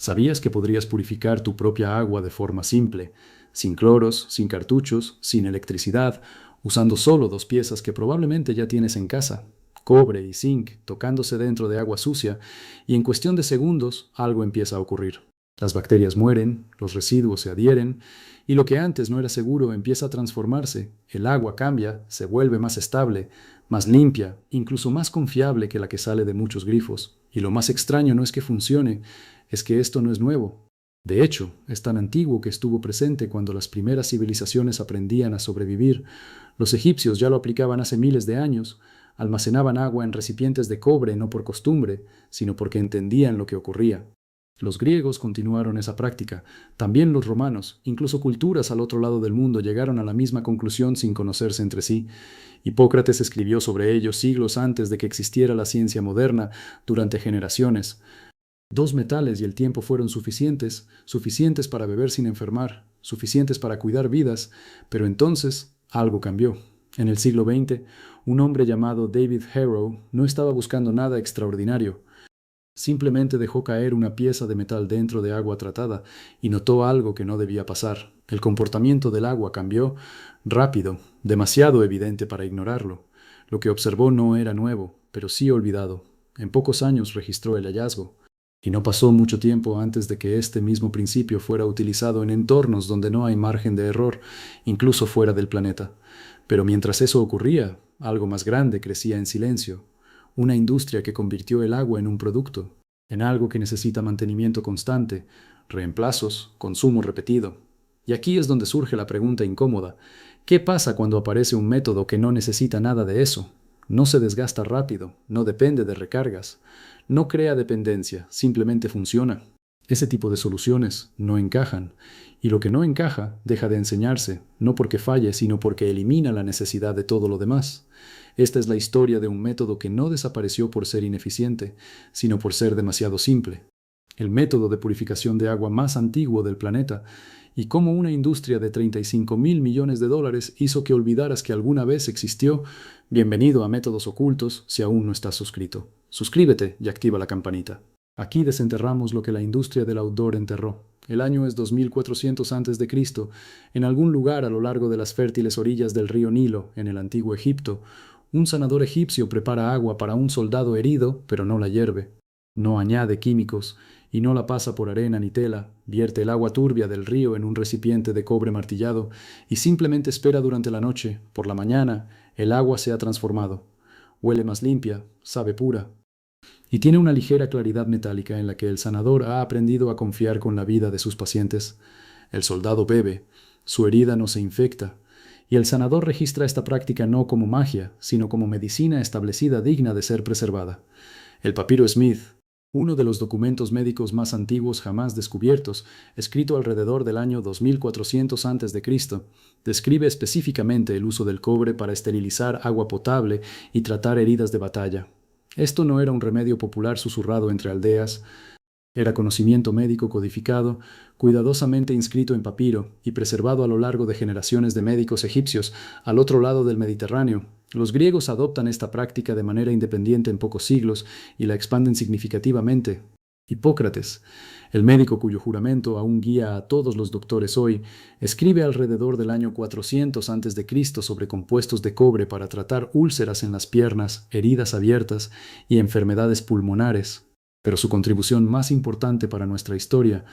¿Sabías que podrías purificar tu propia agua de forma simple, sin cloros, sin cartuchos, sin electricidad, usando solo dos piezas que probablemente ya tienes en casa, cobre y zinc, tocándose dentro de agua sucia, y en cuestión de segundos algo empieza a ocurrir? Las bacterias mueren, los residuos se adhieren, y lo que antes no era seguro empieza a transformarse. El agua cambia, se vuelve más estable, más limpia, incluso más confiable que la que sale de muchos grifos. Y lo más extraño no es que funcione, es que esto no es nuevo. De hecho, es tan antiguo que estuvo presente cuando las primeras civilizaciones aprendían a sobrevivir. Los egipcios ya lo aplicaban hace miles de años. Almacenaban agua en recipientes de cobre no por costumbre, sino porque entendían lo que ocurría. Los griegos continuaron esa práctica, también los romanos, incluso culturas al otro lado del mundo llegaron a la misma conclusión sin conocerse entre sí. Hipócrates escribió sobre ello siglos antes de que existiera la ciencia moderna, durante generaciones. Dos metales y el tiempo fueron suficientes, suficientes para beber sin enfermar, suficientes para cuidar vidas, pero entonces algo cambió. En el siglo XX, un hombre llamado David Harrow no estaba buscando nada extraordinario. Simplemente dejó caer una pieza de metal dentro de agua tratada y notó algo que no debía pasar. El comportamiento del agua cambió rápido, demasiado evidente para ignorarlo. Lo que observó no era nuevo, pero sí olvidado. En pocos años registró el hallazgo. Y no pasó mucho tiempo antes de que este mismo principio fuera utilizado en entornos donde no hay margen de error, incluso fuera del planeta. Pero mientras eso ocurría, algo más grande crecía en silencio. Una industria que convirtió el agua en un producto, en algo que necesita mantenimiento constante, reemplazos, consumo repetido. Y aquí es donde surge la pregunta incómoda. ¿Qué pasa cuando aparece un método que no necesita nada de eso? No se desgasta rápido, no depende de recargas, no crea dependencia, simplemente funciona. Ese tipo de soluciones no encajan, y lo que no encaja deja de enseñarse, no porque falle, sino porque elimina la necesidad de todo lo demás. Esta es la historia de un método que no desapareció por ser ineficiente, sino por ser demasiado simple. El método de purificación de agua más antiguo del planeta, y cómo una industria de 35.000 millones de dólares hizo que olvidaras que alguna vez existió. Bienvenido a Métodos Ocultos si aún no estás suscrito. Suscríbete y activa la campanita. Aquí desenterramos lo que la industria del outdoor enterró. El año es 2400 a.C., en algún lugar a lo largo de las fértiles orillas del río Nilo, en el antiguo Egipto, un sanador egipcio prepara agua para un soldado herido, pero no la hierve. No añade químicos y no la pasa por arena ni tela, vierte el agua turbia del río en un recipiente de cobre martillado y simplemente espera durante la noche. Por la mañana, el agua se ha transformado. Huele más limpia, sabe pura, y tiene una ligera claridad metálica en la que el sanador ha aprendido a confiar con la vida de sus pacientes. El soldado bebe, su herida no se infecta, y el sanador registra esta práctica no como magia, sino como medicina establecida digna de ser preservada. El papiro Smith, uno de los documentos médicos más antiguos jamás descubiertos, escrito alrededor del año 2400 a.C., describe específicamente el uso del cobre para esterilizar agua potable y tratar heridas de batalla. Esto no era un remedio popular susurrado entre aldeas, era conocimiento médico codificado, cuidadosamente inscrito en papiro y preservado a lo largo de generaciones de médicos egipcios al otro lado del Mediterráneo. Los griegos adoptan esta práctica de manera independiente en pocos siglos y la expanden significativamente. Hipócrates, el médico cuyo juramento aún guía a todos los doctores hoy, escribe alrededor del año 400 a.C. sobre compuestos de cobre para tratar úlceras en las piernas, heridas abiertas y enfermedades pulmonares. Pero su contribución más importante para nuestra historia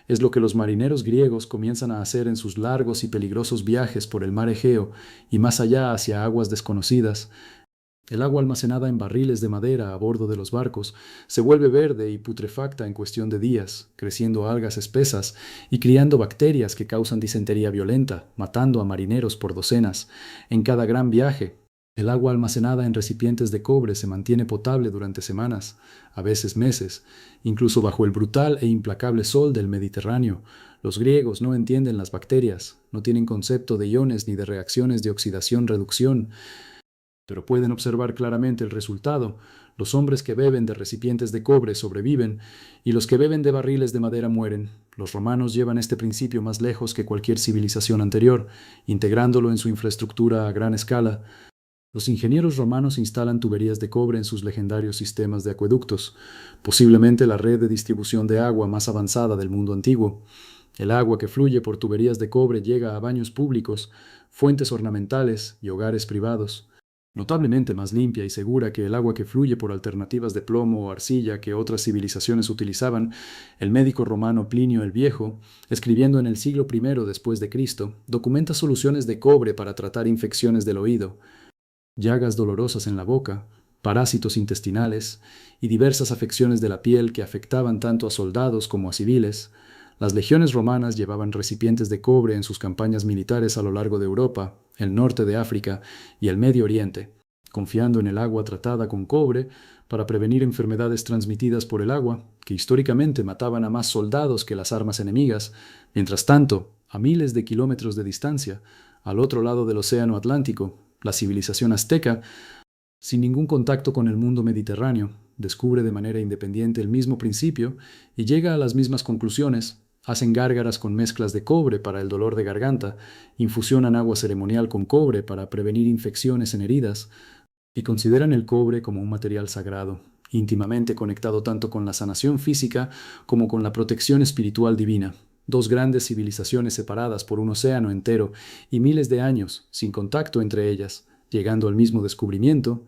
es lo que los marineros griegos comienzan a hacer en sus largos y peligrosos viajes por el mar Egeo y más allá hacia aguas desconocidas. El agua almacenada en barriles de madera a bordo de los barcos se vuelve verde y putrefacta en cuestión de días, creciendo algas espesas y criando bacterias que causan disentería violenta, matando a marineros por docenas. En cada gran viaje, el agua almacenada en recipientes de cobre se mantiene potable durante semanas, a veces meses, incluso bajo el brutal e implacable sol del Mediterráneo. Los griegos no entienden las bacterias, no tienen concepto de iones ni de reacciones de oxidación-reducción, pero pueden observar claramente el resultado. Los hombres que beben de recipientes de cobre sobreviven y los que beben de barriles de madera mueren. Los romanos llevan este principio más lejos que cualquier civilización anterior, integrándolo en su infraestructura a gran escala. Los ingenieros romanos instalan tuberías de cobre en sus legendarios sistemas de acueductos, posiblemente la red de distribución de agua más avanzada del mundo antiguo. El agua que fluye por tuberías de cobre llega a baños públicos, fuentes ornamentales y hogares privados, notablemente más limpia y segura que el agua que fluye por alternativas de plomo o arcilla que otras civilizaciones utilizaban. El médico romano Plinio el Viejo, escribiendo en el siglo I después de Cristo, documenta soluciones de cobre para tratar infecciones del oído, llagas dolorosas en la boca, parásitos intestinales y diversas afecciones de la piel que afectaban tanto a soldados como a civiles. Las legiones romanas llevaban recipientes de cobre en sus campañas militares a lo largo de Europa, el norte de África y el Medio Oriente, confiando en el agua tratada con cobre para prevenir enfermedades transmitidas por el agua, que históricamente mataban a más soldados que las armas enemigas. Mientras tanto, a miles de kilómetros de distancia, al otro lado del Océano Atlántico, la civilización azteca, sin ningún contacto con el mundo mediterráneo, descubre de manera independiente el mismo principio y llega a las mismas conclusiones. Hacen gárgaras con mezclas de cobre para el dolor de garganta, infusionan agua ceremonial con cobre para prevenir infecciones en heridas, y consideran el cobre como un material sagrado, íntimamente conectado tanto con la sanación física como con la protección espiritual divina. Dos grandes civilizaciones separadas por un océano entero y miles de años, sin contacto entre ellas, llegando al mismo descubrimiento.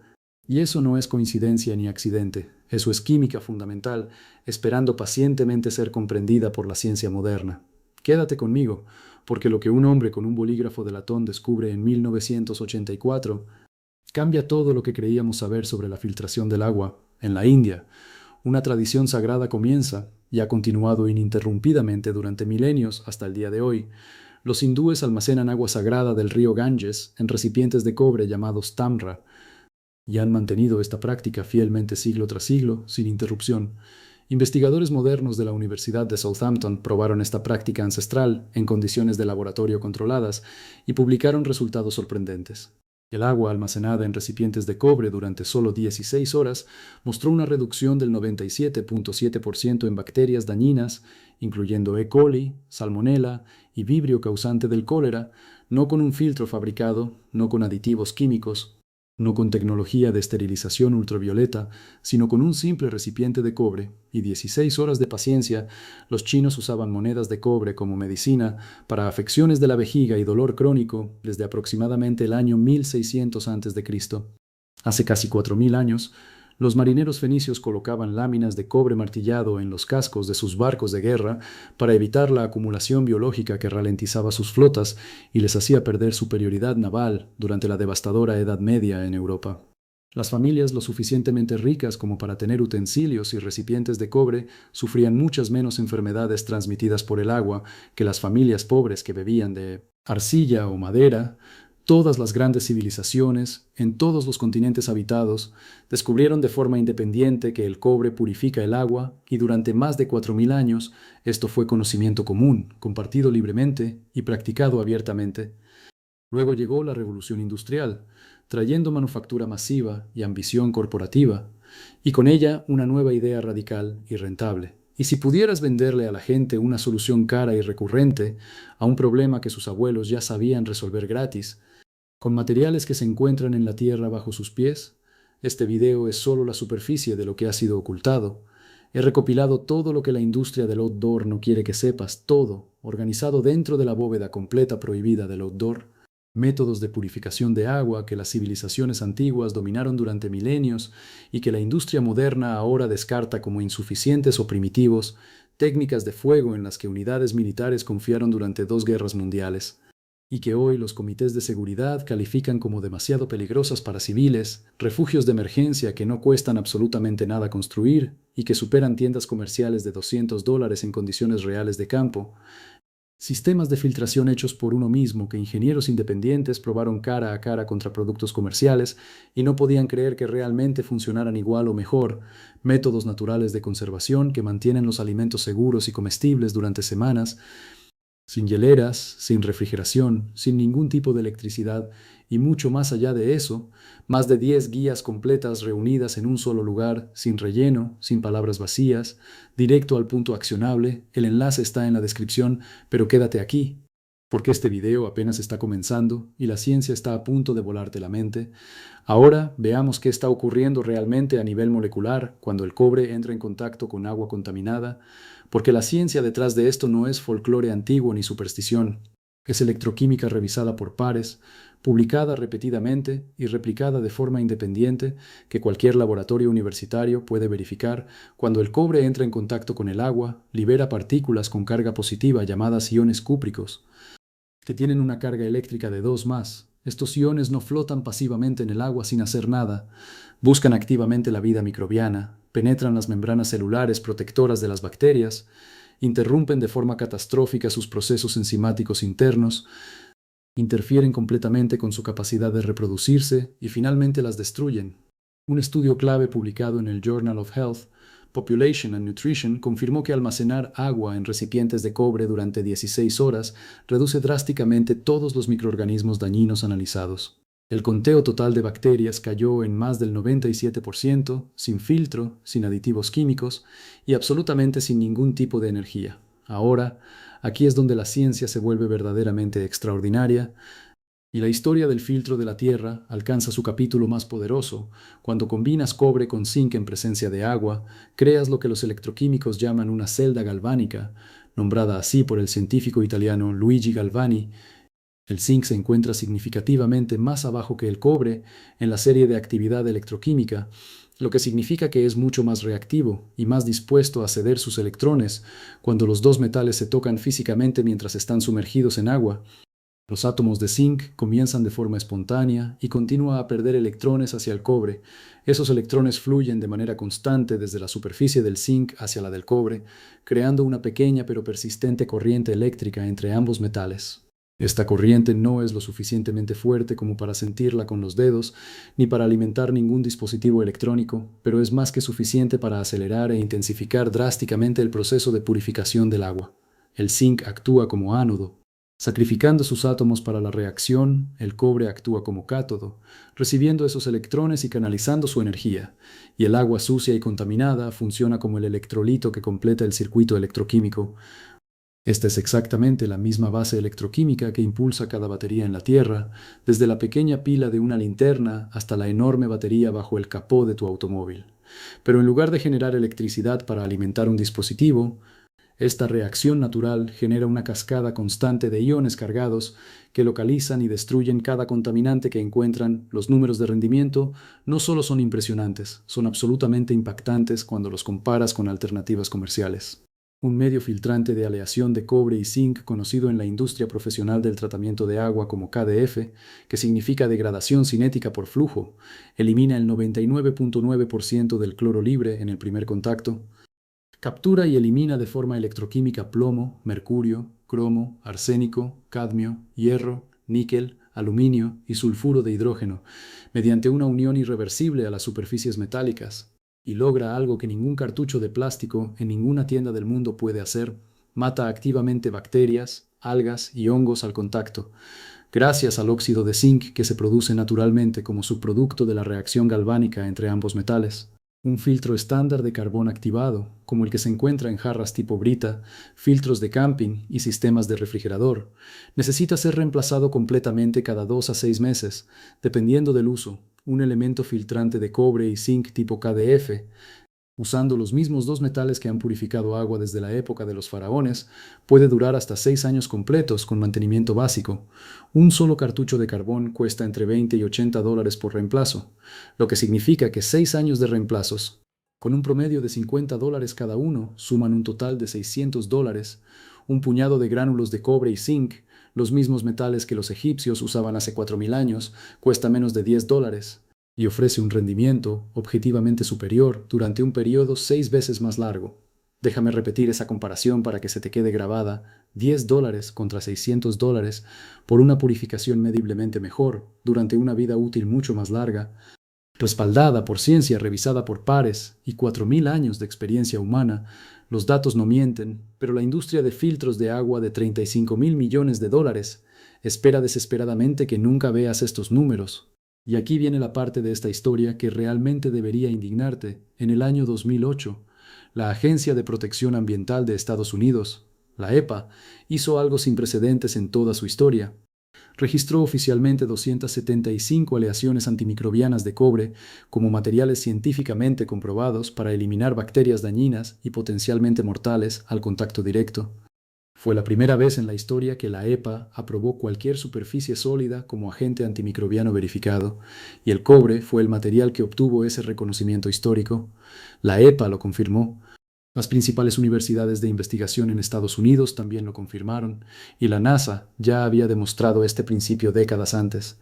Y eso no es coincidencia ni accidente, eso es química fundamental, esperando pacientemente ser comprendida por la ciencia moderna. Quédate conmigo, porque lo que un hombre con un bolígrafo de latón descubre en 1984 cambia todo lo que creíamos saber sobre la filtración del agua. En la India, una tradición sagrada comienza y ha continuado ininterrumpidamente durante milenios hasta el día de hoy. Los hindúes almacenan agua sagrada del río Ganges en recipientes de cobre llamados tamra, y han mantenido esta práctica fielmente siglo tras siglo, sin interrupción. Investigadores modernos de la Universidad de Southampton probaron esta práctica ancestral en condiciones de laboratorio controladas y publicaron resultados sorprendentes. El agua almacenada en recipientes de cobre durante solo 16 horas mostró una reducción del 97.7% en bacterias dañinas, incluyendo E. coli, salmonela y vibrio causante del cólera, no con un filtro fabricado, no con aditivos químicos, no con tecnología de esterilización ultravioleta, sino con un simple recipiente de cobre y 16 horas de paciencia. Los chinos usaban monedas de cobre como medicina para afecciones de la vejiga y dolor crónico desde aproximadamente el año 1600 a.C. Hace casi 4000 años, los marineros fenicios colocaban láminas de cobre martillado en los cascos de sus barcos de guerra para evitar la acumulación biológica que ralentizaba sus flotas y les hacía perder superioridad naval durante la devastadora Edad Media en Europa. Las familias lo suficientemente ricas como para tener utensilios y recipientes de cobre sufrían muchas menos enfermedades transmitidas por el agua que las familias pobres que bebían de arcilla o madera. Todas las grandes civilizaciones, en todos los continentes habitados, descubrieron de forma independiente que el cobre purifica el agua y durante más de 4000 años esto fue conocimiento común, compartido libremente y practicado abiertamente. Luego llegó la revolución industrial, trayendo manufactura masiva y ambición corporativa, y con ella una nueva idea radical y rentable. Y si pudieras venderle a la gente una solución cara y recurrente a un problema que sus abuelos ya sabían resolver gratis, con materiales que se encuentran en la tierra bajo sus pies, este video es solo la superficie de lo que ha sido ocultado. He recopilado todo lo que la industria del outdoor no quiere que sepas, todo, organizado dentro de la bóveda completa prohibida del outdoor. Métodos de purificación de agua que las civilizaciones antiguas dominaron durante milenios y que la industria moderna ahora descarta como insuficientes o primitivos, técnicas de fuego en las que unidades militares confiaron durante 2 guerras mundiales, y que hoy los comités de seguridad califican como demasiado peligrosas para civiles, refugios de emergencia que no cuestan absolutamente nada construir y que superan tiendas comerciales de $200 en condiciones reales de campo, sistemas de filtración hechos por uno mismo que ingenieros independientes probaron cara a cara contra productos comerciales y no podían creer que realmente funcionaran igual o mejor, métodos naturales de conservación que mantienen los alimentos seguros y comestibles durante semanas, sin hieleras, sin refrigeración, sin ningún tipo de electricidad y mucho más allá de eso, más de 10 guías completas reunidas en un solo lugar, sin relleno, sin palabras vacías, directo al punto accionable. El enlace está en la descripción, pero quédate aquí. Porque este video apenas está comenzando y la ciencia está a punto de volarte la mente. Ahora veamos qué está ocurriendo realmente a nivel molecular cuando el cobre entra en contacto con agua contaminada, porque la ciencia detrás de esto no es folclore antiguo ni superstición. Es electroquímica revisada por pares, publicada repetidamente y replicada de forma independiente que cualquier laboratorio universitario puede verificar. Cuando el cobre entra en contacto con el agua, libera partículas con carga positiva llamadas iones cúpricos, que tienen una carga eléctrica de 2 más. Estos iones no flotan pasivamente en el agua sin hacer nada, buscan activamente la vida microbiana, penetran las membranas celulares protectoras de las bacterias, interrumpen de forma catastrófica sus procesos enzimáticos internos, interfieren completamente con su capacidad de reproducirse y finalmente las destruyen. Un estudio clave publicado en el Journal of Health, Population and Nutrition confirmó que almacenar agua en recipientes de cobre durante 16 horas reduce drásticamente todos los microorganismos dañinos analizados. El conteo total de bacterias cayó en más del 97%, sin filtro, sin aditivos químicos y absolutamente sin ningún tipo de energía. Ahora, aquí es donde la ciencia se vuelve verdaderamente extraordinaria y la historia del filtro de la Tierra alcanza su capítulo más poderoso. Cuando combinas cobre con zinc en presencia de agua, creas lo que los electroquímicos llaman una celda galvánica, nombrada así por el científico italiano Luigi Galvani. El zinc se encuentra significativamente más abajo que el cobre en la serie de actividad electroquímica, lo que significa que es mucho más reactivo y más dispuesto a ceder sus electrones cuando los dos metales se tocan físicamente mientras están sumergidos en agua. Los átomos de zinc comienzan de forma espontánea y continúan a perder electrones hacia el cobre. Esos electrones fluyen de manera constante desde la superficie del zinc hacia la del cobre, creando una pequeña pero persistente corriente eléctrica entre ambos metales. Esta corriente no es lo suficientemente fuerte como para sentirla con los dedos, ni para alimentar ningún dispositivo electrónico, pero es más que suficiente para acelerar e intensificar drásticamente el proceso de purificación del agua. El zinc actúa como ánodo. Sacrificando sus átomos para la reacción, el cobre actúa como cátodo, recibiendo esos electrones y canalizando su energía, y el agua sucia y contaminada funciona como el electrolito que completa el circuito electroquímico. Esta es exactamente la misma base electroquímica que impulsa cada batería en la Tierra, desde la pequeña pila de una linterna hasta la enorme batería bajo el capó de tu automóvil. Pero en lugar de generar electricidad para alimentar un dispositivo, esta reacción natural genera una cascada constante de iones cargados que localizan y destruyen cada contaminante que encuentran. Los números de rendimiento no solo son impresionantes, son absolutamente impactantes cuando los comparas con alternativas comerciales. Un medio filtrante de aleación de cobre y zinc conocido en la industria profesional del tratamiento de agua como KDF, que significa degradación cinética por flujo, elimina el 99.9% del cloro libre en el primer contacto. Captura y elimina de forma electroquímica plomo, mercurio, cromo, arsénico, cadmio, hierro, níquel, aluminio y sulfuro de hidrógeno, mediante una unión irreversible a las superficies metálicas, y logra algo que ningún cartucho de plástico en ninguna tienda del mundo puede hacer: mata activamente bacterias, algas y hongos al contacto, gracias al óxido de zinc que se produce naturalmente como subproducto de la reacción galvánica entre ambos metales. Un filtro estándar de carbón activado, como el que se encuentra en jarras tipo Brita, filtros de camping y sistemas de refrigerador, necesita ser reemplazado completamente cada 2 a 6 meses, dependiendo del uso. Un elemento filtrante de cobre y zinc tipo KDF, usando los mismos dos metales que han purificado agua desde la época de los faraones, puede durar hasta 6 años completos con mantenimiento básico. Un solo cartucho de carbón cuesta entre $20 y $80 por reemplazo, lo que significa que 6 años de reemplazos, con un promedio de $50 cada uno, suman un total de $600. Un puñado de gránulos de cobre y zinc, los mismos metales que los egipcios usaban hace 4000 años, cuesta menos de $10 y ofrece un rendimiento objetivamente superior durante un periodo 6 veces más largo. Déjame repetir esa comparación para que se te quede grabada: $10 contra $600 por una purificación mediblemente mejor durante una vida útil mucho más larga, respaldada por ciencia revisada por pares y 4000 años de experiencia humana. Los datos no mienten, pero la industria de filtros de agua de $35,000 millones espera desesperadamente que nunca veas estos números. Y aquí viene la parte de esta historia que realmente debería indignarte. En el año 2008, la Agencia de Protección Ambiental de Estados Unidos, la EPA, hizo algo sin precedentes en toda su historia. Registró oficialmente 275 aleaciones antimicrobianas de cobre como materiales científicamente comprobados para eliminar bacterias dañinas y potencialmente mortales al contacto directo. Fue la primera vez en la historia que la EPA aprobó cualquier superficie sólida como agente antimicrobiano verificado, y el cobre fue el material que obtuvo ese reconocimiento histórico. La EPA lo confirmó. Las principales universidades de investigación en Estados Unidos también lo confirmaron, y la NASA ya había demostrado este principio décadas antes,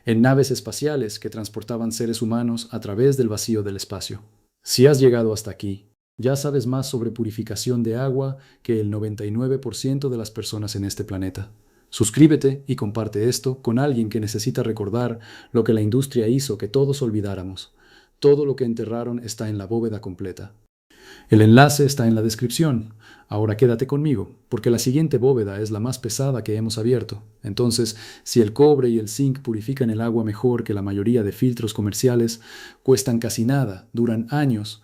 en naves espaciales que transportaban seres humanos a través del vacío del espacio. Si has llegado hasta aquí, ya sabes más sobre purificación de agua que el 99% de las personas en este planeta. Suscríbete y comparte esto con alguien que necesita recordar lo que la industria hizo que todos olvidáramos. Todo lo que enterraron está en la bóveda completa. El enlace está en la descripción. Ahora quédate conmigo, porque la siguiente bóveda es la más pesada que hemos abierto. Entonces, si el cobre y el zinc purifican el agua mejor que la mayoría de filtros comerciales, cuestan casi nada, duran años,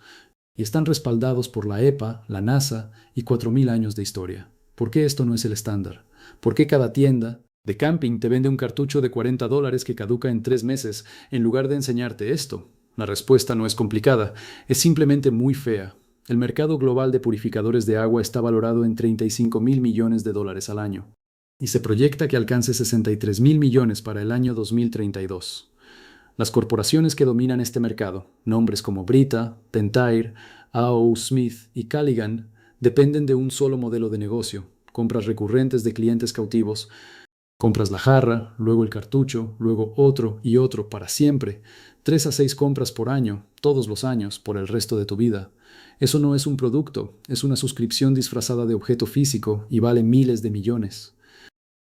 y están respaldados por la EPA, la NASA y 4000 años de historia. ¿Por qué esto no es el estándar? ¿Por qué cada tienda de camping te vende un cartucho de $40 que caduca en 3 meses en lugar de enseñarte esto? La respuesta no es complicada, es simplemente muy fea. El mercado global de purificadores de agua está valorado en $35.000 millones al año, y se proyecta que alcance $63.000 millones para el año 2032. Las corporaciones que dominan este mercado, nombres como Brita, Pentair, A.O. Smith y Callaghan, dependen de un solo modelo de negocio: compras recurrentes de clientes cautivos. Compras la jarra, luego el cartucho, luego otro y otro para siempre. 3 a 6 compras por año, todos los años, por el resto de tu vida. Eso no es un producto, es una suscripción disfrazada de objeto físico y vale miles de millones.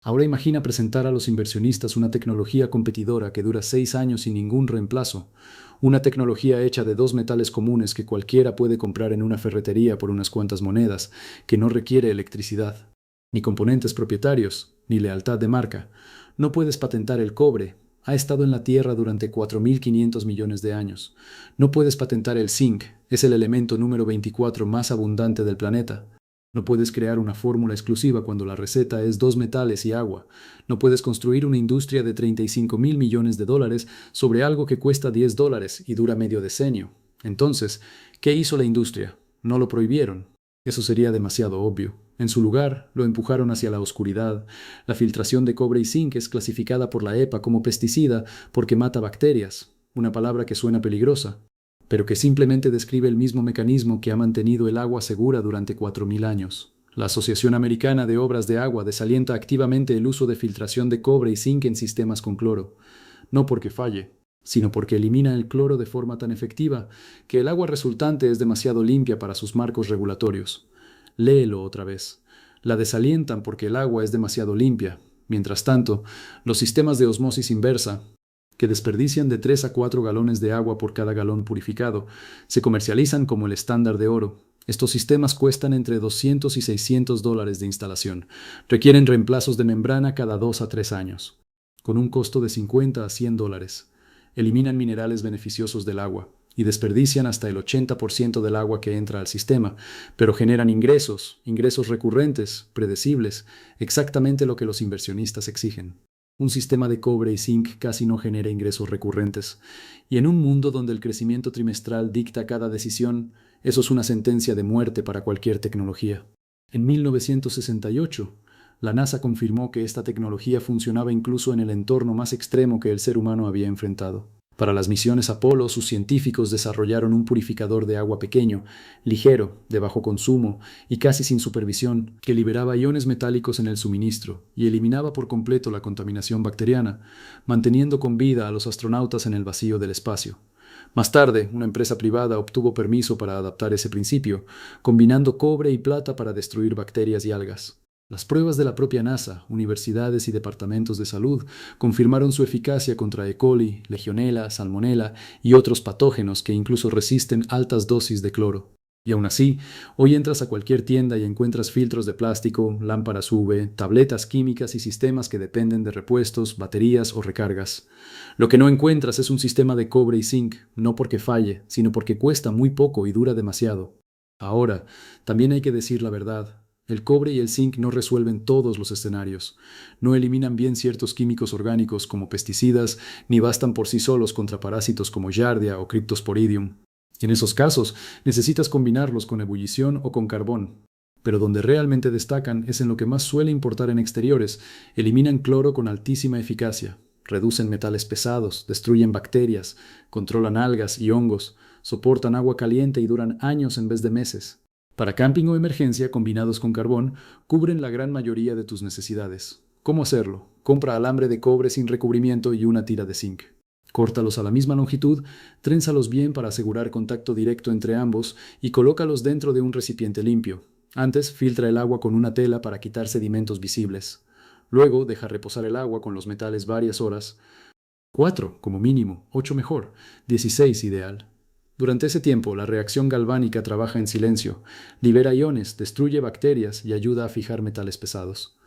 Ahora imagina presentar a los inversionistas una tecnología competidora que dura 6 años sin ningún reemplazo. Una tecnología hecha de 2 metales comunes que cualquiera puede comprar en una ferretería por unas cuantas monedas, que no requiere electricidad, ni componentes propietarios, ni lealtad de marca. No puedes patentar el cobre. Ha estado en la Tierra durante 4.500 millones de años. No puedes patentar el zinc. Es el elemento número 24 más abundante del planeta. No puedes crear una fórmula exclusiva cuando la receta es 2 metales y agua. No puedes construir una industria de $35.000 millones sobre algo que cuesta $10 y dura medio decenio. Entonces, ¿qué hizo la industria? No lo prohibieron. Eso sería demasiado obvio. En su lugar, lo empujaron hacia la oscuridad. La filtración de cobre y zinc es clasificada por la EPA como pesticida porque mata bacterias, una palabra que suena peligrosa, pero que simplemente describe el mismo mecanismo que ha mantenido el agua segura durante 4000 años. La Asociación Americana de Obras de Agua desalienta activamente el uso de filtración de cobre y zinc en sistemas con cloro, no porque falle, sino porque elimina el cloro de forma tan efectiva que el agua resultante es demasiado limpia para sus marcos regulatorios. Léelo otra vez. La desalientan porque el agua es demasiado limpia. Mientras tanto, los sistemas de osmosis inversa, que desperdician de 3 a 4 galones de agua por cada galón purificado, se comercializan como el estándar de oro. Estos sistemas cuestan entre $200 y $600 de instalación. Requieren reemplazos de membrana cada 2 a 3 años, con un costo de $50 a $100. Eliminan minerales beneficiosos del agua y desperdician hasta el 80% del agua que entra al sistema, pero generan ingresos recurrentes, predecibles, exactamente lo que los inversionistas exigen. Un sistema de cobre y zinc casi no genera ingresos recurrentes, y en un mundo donde el crecimiento trimestral dicta cada decisión, eso es una sentencia de muerte para cualquier tecnología. En 1968, la NASA confirmó que esta tecnología funcionaba incluso en el entorno más extremo que el ser humano había enfrentado. Para las misiones Apolo, sus científicos desarrollaron un purificador de agua pequeño, ligero, de bajo consumo y casi sin supervisión, que liberaba iones metálicos en el suministro y eliminaba por completo la contaminación bacteriana, manteniendo con vida a los astronautas en el vacío del espacio. Más tarde, una empresa privada obtuvo permiso para adaptar ese principio, combinando cobre y plata para destruir bacterias y algas. Las pruebas de la propia NASA, universidades y departamentos de salud confirmaron su eficacia contra E. coli, Legionella, Salmonella y otros patógenos que incluso resisten altas dosis de cloro. Y aún así, hoy entras a cualquier tienda y encuentras filtros de plástico, lámparas UV, tabletas químicas y sistemas que dependen de repuestos, baterías o recargas. Lo que no encuentras es un sistema de cobre y zinc, no porque falle, sino porque cuesta muy poco y dura demasiado. Ahora, también hay que decir la verdad. El cobre y el zinc no resuelven todos los escenarios, no eliminan bien ciertos químicos orgánicos como pesticidas, ni bastan por sí solos contra parásitos como Giardia o Cryptosporidium. Y en esos casos, necesitas combinarlos con ebullición o con carbón. Pero donde realmente destacan es en lo que más suele importar en exteriores: eliminan cloro con altísima eficacia, reducen metales pesados, destruyen bacterias, controlan algas y hongos, soportan agua caliente y duran años en vez de meses. Para camping o emergencia combinados con carbón, cubren la gran mayoría de tus necesidades. ¿Cómo hacerlo? Compra alambre de cobre sin recubrimiento y una tira de zinc. Córtalos a la misma longitud, trénzalos bien para asegurar contacto directo entre ambos y colócalos dentro de un recipiente limpio. Antes, filtra el agua con una tela para quitar sedimentos visibles. Luego, deja reposar el agua con los metales varias horas. 4 como mínimo, 8 mejor, 16 ideal. Durante ese tiempo, la reacción galvánica trabaja en silencio, libera iones, destruye bacterias y ayuda a fijar metales pesados.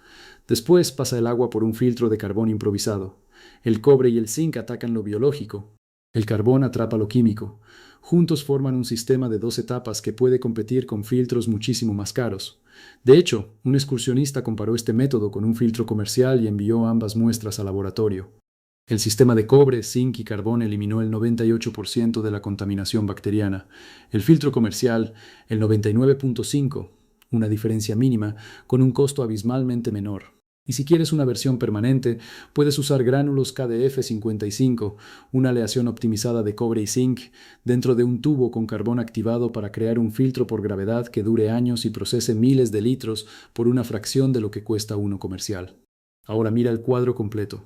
Después pasa el agua por un filtro de carbón improvisado. El cobre y el zinc atacan lo biológico. El carbón atrapa lo químico. Juntos forman un sistema de 2 etapas que puede competir con filtros muchísimo más caros. De hecho, un excursionista comparó este método con un filtro comercial y envió ambas muestras al laboratorio. El sistema de cobre, zinc y carbón eliminó el 98% de la contaminación bacteriana. El filtro comercial, el 99,5%, una diferencia mínima, con un costo abismalmente menor. Y si quieres una versión permanente, puedes usar gránulos KdF55, una aleación optimizada de cobre y zinc, dentro de un tubo con carbón activado para crear un filtro por gravedad que dure años y procese miles de litros por una fracción de lo que cuesta uno comercial. Ahora mira el cuadro completo.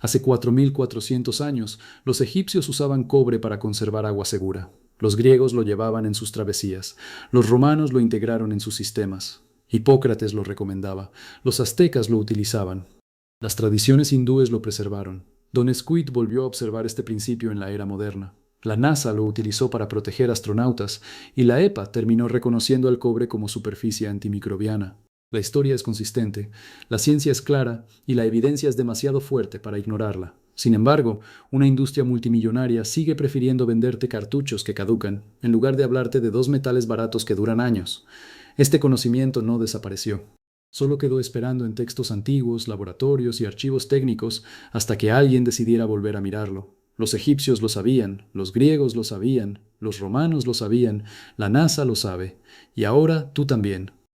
Hace 4.400 años, los egipcios usaban cobre para conservar agua segura. Los griegos lo llevaban en sus travesías. Los romanos lo integraron en sus sistemas. Hipócrates lo recomendaba. Los aztecas lo utilizaban. Las tradiciones hindúes lo preservaron. Don Squid volvió a observar este principio en la era moderna. La NASA lo utilizó para proteger astronautas y la EPA terminó reconociendo al cobre como superficie antimicrobiana. La historia es consistente, la ciencia es clara y la evidencia es demasiado fuerte para ignorarla. Sin embargo, una industria multimillonaria sigue prefiriendo venderte cartuchos que caducan, en lugar de hablarte de 2 metales baratos que duran años. Este conocimiento no desapareció. Solo quedó esperando en textos antiguos, laboratorios y archivos técnicos hasta que alguien decidiera volver a mirarlo. Los egipcios lo sabían, los griegos lo sabían, los romanos lo sabían, la NASA lo sabe, y ahora tú también.